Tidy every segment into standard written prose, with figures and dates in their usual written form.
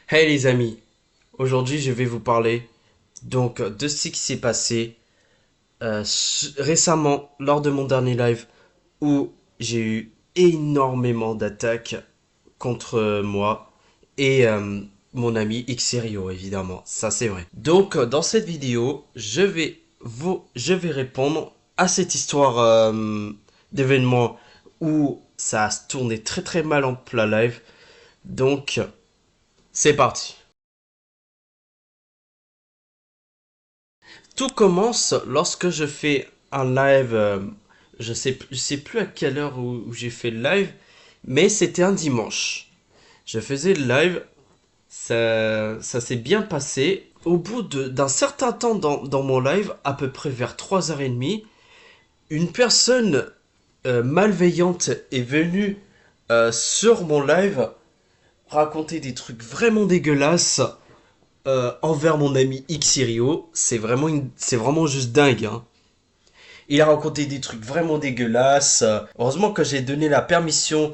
Hey les amis, aujourd'hui je vais vous parler de ce qui s'est passé récemment lors de mon dernier live où j'ai eu énormément d'attaques contre moi et mon ami Xerio évidemment, ça c'est vrai. Dans cette vidéo, je vais répondre à cette histoire d'événement où ça a tourné très très mal en plein live. Donc c'est parti. Tout commence lorsque je fais un live. Je sais plus à quelle heure où j'ai fait le live, mais c'était un dimanche. Je faisais le live, ça s'est bien passé. Au bout d'un certain temps dans mon live, à peu près vers 3h30, une personne malveillante est venue sur mon live raconter des trucs vraiment dégueulasses envers mon ami Xirio. C'est vraiment juste dingue, hein. Il a raconté des trucs vraiment dégueulasses. Heureusement que j'ai donné la permission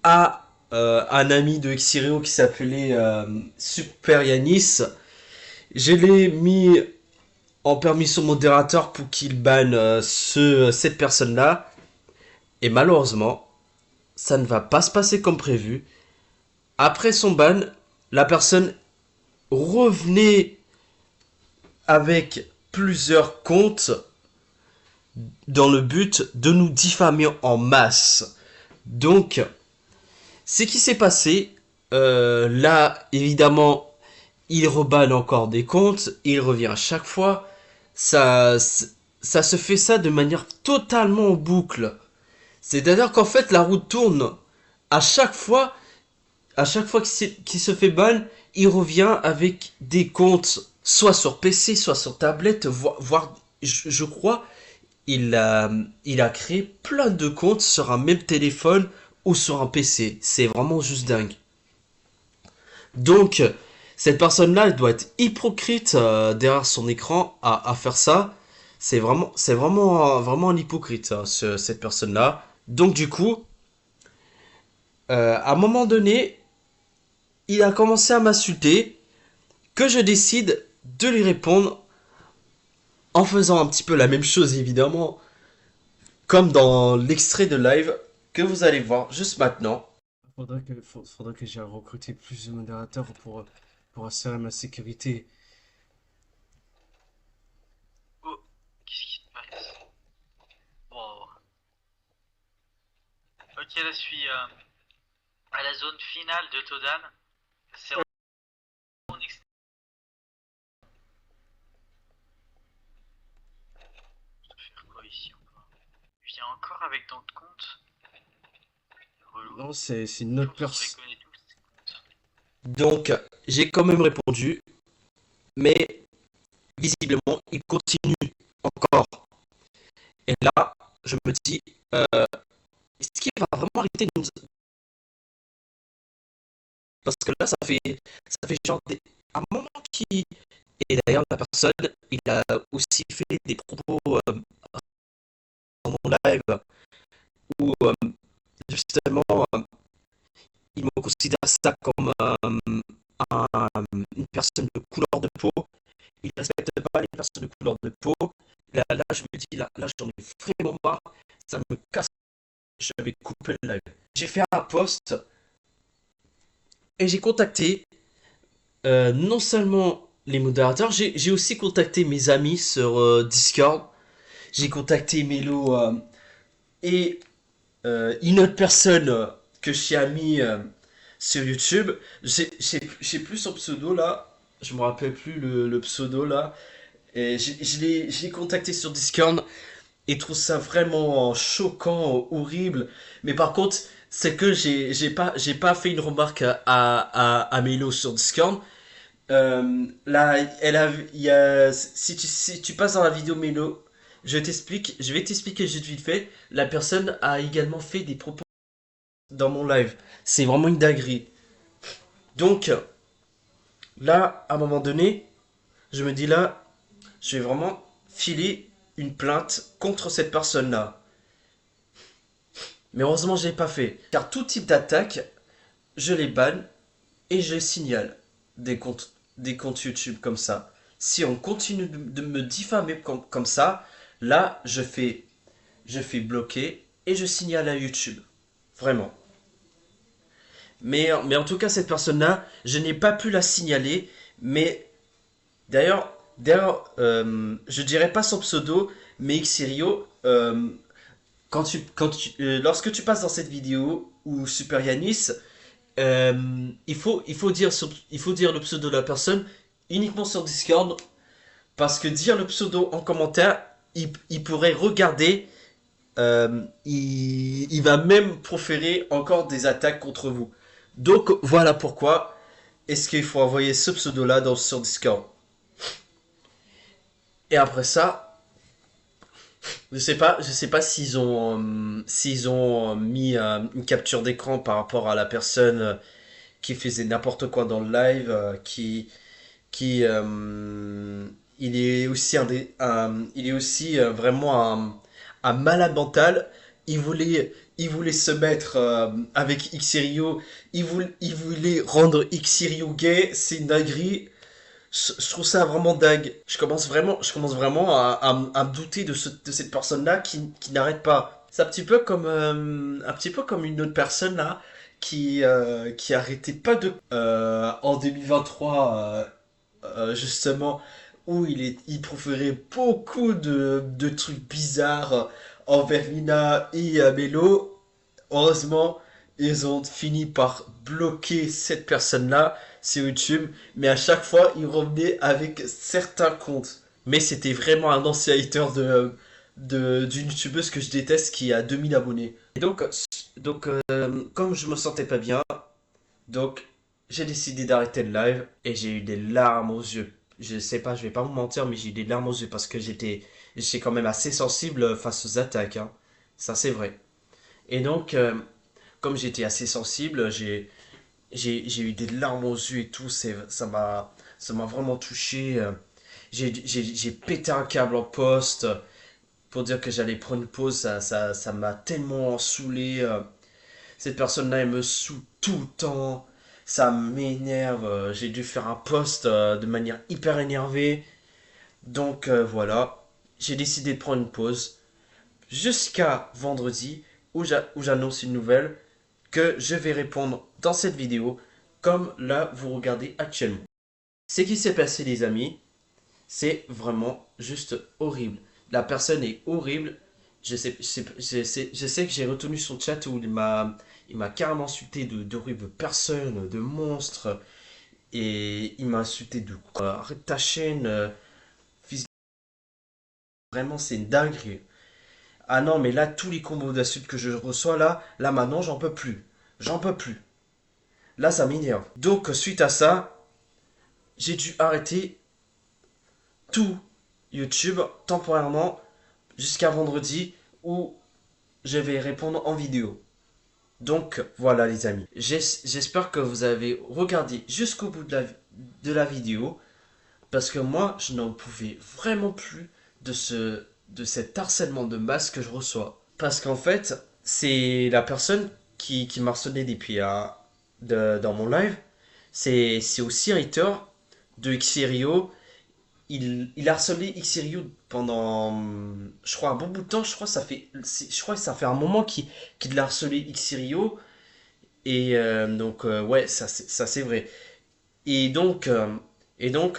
à un ami de Xirio qui s'appelait Super Yanis. Je l'ai mis en permission modérateur pour qu'il banne cette personne-là. Et malheureusement, ça ne va pas se passer comme prévu. Après son ban, la personne revenait avec plusieurs comptes dans le but de nous diffamer en masse. Donc, ce qui s'est passé, là, évidemment, il rebanne encore des comptes, il revient à chaque fois. Ça, ça se fait ça de manière totalement en boucle. C'est-à-dire qu'en fait, la roue tourne. À chaque fois, qu'il se fait ban, il revient avec des comptes, soit sur PC, soit sur tablette, voire je crois, il a créé plein de comptes sur un même téléphone ou sur un PC. C'est vraiment juste dingue. Donc, cette personne-là, elle doit être hypocrite derrière son écran à faire ça. Vraiment un hypocrite, hein, cette personne-là. Donc, du coup, à un moment donné, il a commencé à m'insulter, que je décide de lui répondre en faisant un petit peu la même chose, évidemment, comme dans l'extrait de live que vous allez voir juste maintenant. Faudrait que j'aille recruter plus de modérateurs pour assurer ma sécurité. Oh, qu'est-ce qui se passe? Wow. Ok, là, je suis à la zone finale de Todan. C'est en ex- Je dois faire quoi ici encore? Je viens encore avec dans le compte. Relou. Non, c'est une Je autre pense qu'on les personne. connaît tous, ces comptes. Donc, j'ai quand même répondu, mais visiblement, il continue encore. Et là, je me dis, est-ce qu'il va vraiment arrêter de nous... Parce que là, ça fait genre un moment qui... Et d'ailleurs, la personne, il a aussi fait des propos dans mon live où, justement, il me considère ça comme une personne de couleur de peau. Il ne respecte pas les personnes de couleur de peau. Là je me dis, là j'en ai vraiment marre. Ça me casse. Je vais couper le live. J'ai fait un post et j'ai contacté non seulement les modérateurs, j'ai aussi contacté mes amis sur Discord. J'ai contacté Melo et une autre personne que j'ai mis sur YouTube. J'ai plus son pseudo là. Je me rappelle plus le pseudo là. Et je l'ai contacté sur Discord et trouve ça vraiment choquant, horrible. Mais par contre, c'est que j'ai pas fait une remarque à Melo sur Discord. Là, il y a, si tu passes dans la vidéo Melo, je vais t'expliquer juste vite fait. La personne a également fait des propos dans mon live. C'est vraiment une dinguerie. Donc, là, à un moment donné, je me dis là, je vais vraiment filer une plainte contre cette personne-là. Mais heureusement, je l'ai pas fait. Car tout type d'attaque, je les banne et je les signale. des comptes YouTube comme ça. Si on continue de me diffamer comme ça, là, je fais bloquer et je signale à YouTube. Vraiment. Mais en tout cas, cette personne-là, je n'ai pas pu la signaler. Mais d'ailleurs, je dirais pas son pseudo, mais Xirio, lorsque tu passes dans cette vidéo ou Super Yanis, il faut dire le pseudo de la personne uniquement sur Discord, parce que dire le pseudo en commentaire, il pourrait regarder, il va même proférer encore des attaques contre vous. Donc voilà pourquoi est-ce qu'il faut envoyer ce pseudo là sur Discord. Et après ça, je sais pas s'ils ont mis une capture d'écran par rapport à la personne qui faisait n'importe quoi dans le live, qui il est aussi il est aussi vraiment un malade mental. Il voulait se mettre avec Xirio, il voulait rendre Xirio gay, c'est une dinguerie. Je trouve ça vraiment dingue. Je commence vraiment à me douter de cette personne-là qui n'arrête pas. C'est un petit peu comme une autre personne là qui arrêtait pas de en 2023 justement où il proférait beaucoup de trucs bizarres envers Mina et Melo. Heureusement, ils ont fini par bloquer cette personne-là sur YouTube, mais à chaque fois, ils revenaient avec certains comptes. Mais c'était vraiment un ancien hater d'une youtubeuse que je déteste qui a 2000 abonnés. Et comme je me sentais pas bien, donc j'ai décidé d'arrêter le live et j'ai eu des larmes aux yeux. Je sais pas, je vais pas vous mentir, mais j'ai eu des larmes aux yeux parce que j'étais quand même assez sensible face aux attaques, hein. Ça, c'est vrai. Et donc, comme j'étais assez sensible, j'ai eu des larmes aux yeux et tout. Ça m'a vraiment touché. J'ai pété un câble en poste pour dire que j'allais prendre une pause. Ça m'a tellement saoulé. Cette personne-là, elle me saoule tout le temps. Ça m'énerve. J'ai dû faire un post de manière hyper énervée. Donc voilà, j'ai décidé de prendre une pause jusqu'à vendredi où j'annonce une nouvelle que je vais répondre dans cette vidéo comme là vous regardez actuellement. Ce qui s'est passé les amis, c'est vraiment juste horrible. La personne est horrible. Je sais que j'ai retenu son chat où il m'a carrément insulté d'horribles personnes, de monstres. Et il m'a insulté de quoi. Arrête ta chaîne. Vraiment, c'est une dinguerie. Ah non, mais là, tous les combos d'insultes que je reçois là maintenant, j'en peux plus. J'en peux plus. Là, ça m'énerve. Donc, suite à ça, j'ai dû arrêter tout YouTube temporairement jusqu'à vendredi où je vais répondre en vidéo. Donc, voilà les amis. J'espère que vous avez regardé jusqu'au bout de la vidéo parce que moi, je n'en pouvais vraiment plus de cet harcèlement de masse que je reçois. Parce qu'en fait, c'est la personne qui m'a harcelé depuis dans mon live. C'est aussi un hater de Xerio. Il a harcelé Xerio pendant, je crois, un bon bout de temps. Je crois que ça fait un moment qu'il l'a harcelé Xerio. Et ouais, ça c'est vrai. Et donc, euh,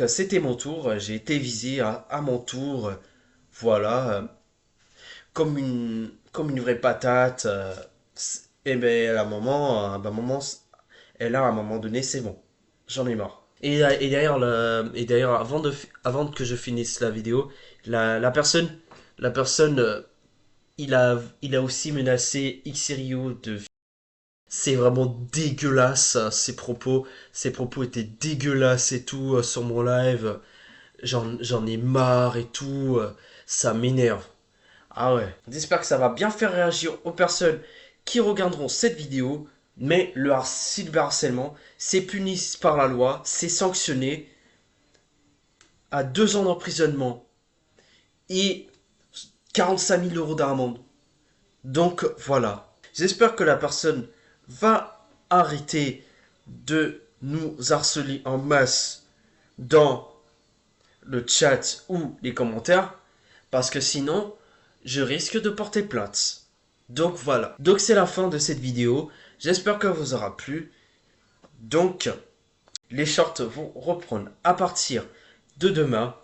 c'était mon tour. J'ai été visé à mon tour. Voilà, comme une vraie patate. Et ben à un moment, et là, à un moment donné, c'est bon. J'en ai marre. Et d'ailleurs, avant que je finisse la vidéo, la personne, la personne, il a aussi menacé Xerio de. C'est vraiment dégueulasse, ses propos étaient dégueulasses et tout sur mon live. J'en ai marre et tout. Ça m'énerve. Ah ouais. J'espère que ça va bien faire réagir aux personnes qui regarderont cette vidéo. Mais le cyberharcèlement, c'est puni par la loi, c'est sanctionné à 2 ans d'emprisonnement et 45 000 € d'amende. Donc voilà. J'espère que la personne va arrêter de nous harceler en masse dans le chat ou les commentaires, parce que sinon, je risque de porter plainte. Donc voilà. Donc c'est la fin de cette vidéo. J'espère que vous aura plu. Donc, les shorts vont reprendre à partir de demain.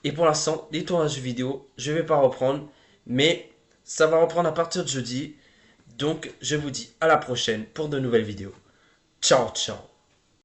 Et pour l'instant, les tournages vidéo, je ne vais pas reprendre. Mais ça va reprendre à partir de jeudi. Donc, je vous dis à la prochaine pour de nouvelles vidéos. Ciao, ciao.